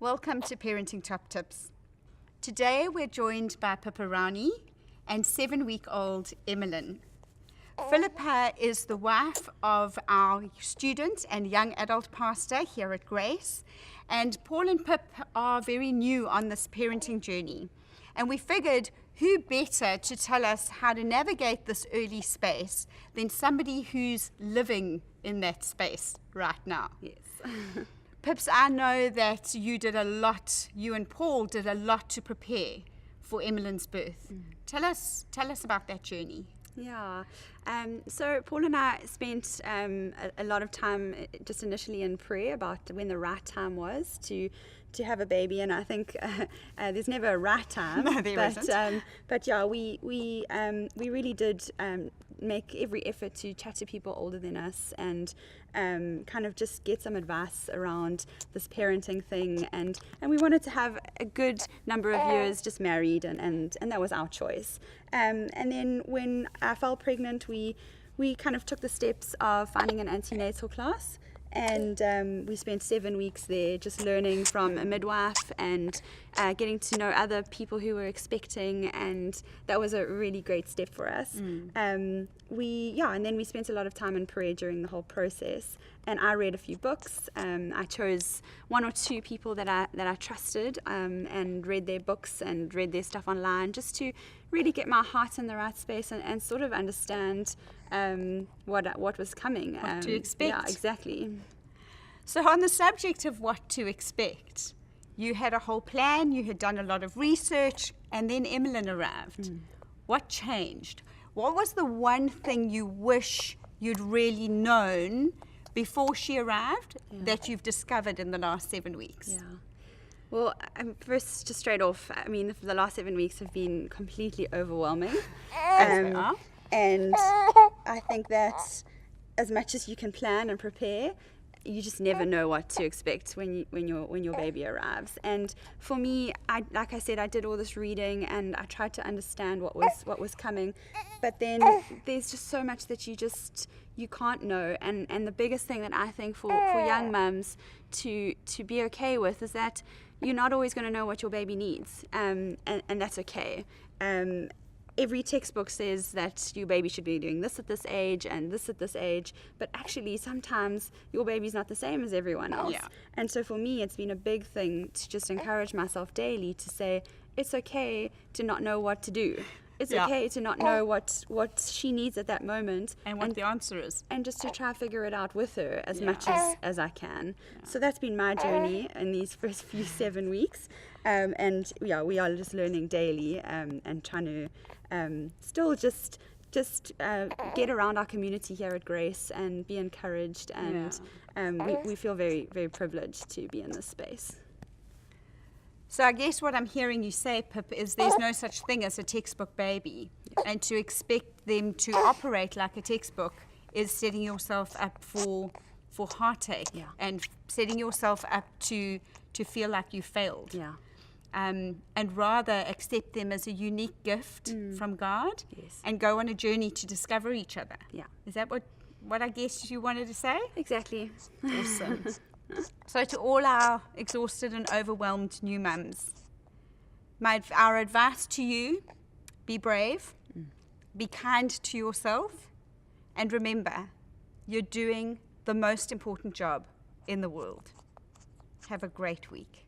Welcome to Parenting Top Tips. Today we're joined by Pippa Rowney and 7-week-old Emalyn. Philippa is the wife of our student and young adult pastor here at Grace, and Paul and Pip are very new on this parenting journey. And we figured who better to tell us how to navigate this early space than somebody who's living in that space right now. Yes. Pips, I know that you and Paul did a lot to prepare for Emalyn's birth. Tell us about that journey. Yeah. So Paul and I spent a lot of time just initially in prayer about when the right time was to have a baby, and I think there's never a right time. No, there isn't. But yeah, we really did make every effort to chat to people older than us and kind of just get some advice around this parenting thing, and we wanted to have a good number of years just married, and that was our choice. And then when I fell pregnant, we kind of took the steps of finding an antenatal class. And we spent 7 weeks there just learning from a midwife and getting to know other people who were expecting, and that was a really great step for us. And then we spent a lot of time in prayer during the whole process, and I read a few books. I chose 1 or 2 people that I trusted and read their books and read their stuff online just to really get my heart in the right space and sort of understand what was coming. What to expect. Yeah, exactly. So on the subject of what to expect, you had a whole plan, you had done a lot of research, and then Emalyn arrived. What changed? What was the one thing you wish you'd really known before she arrived that you've discovered in the last 7 weeks? Yeah. Well, first, just straight off, I mean, the last 7 weeks have been completely overwhelming. And I think that as much as you can plan and prepare, you just never know what to expect when your baby arrives. And for me, like I said, I did all this reading and I tried to understand what was coming. But then there's just so much that you can't know. And the biggest thing that I think for young mums to be okay with is that you're not always going to know what your baby needs, and that's okay. Every textbook says that your baby should be doing this at this age and this at this age, but actually sometimes your baby's not the same as everyone else. Yeah. And so for me, it's been a big thing to just encourage myself daily to say, it's okay to not know what to do. It's okay to not know what she needs at that moment. And what the answer is. And just to try to figure it out with her as much as I can. So that's been my journey in these first few 7 weeks. And we are just learning daily and trying to still just get around our community here at Grace and be encouraged. And we feel very, very privileged to be in this space. So I guess what I'm hearing you say, Pip, is there's no such thing as a textbook baby. And to expect them to operate like a textbook is setting yourself up for heartache and setting yourself up to feel like you failed. Yeah. And rather accept them as a unique gift from God and go on a journey to discover each other. Yeah. Is that what I guess you wanted to say? Exactly. Awesome. So to all our exhausted and overwhelmed new mums, our advice to you, be brave, be kind to yourself, and remember, you're doing the most important job in the world. Have a great week.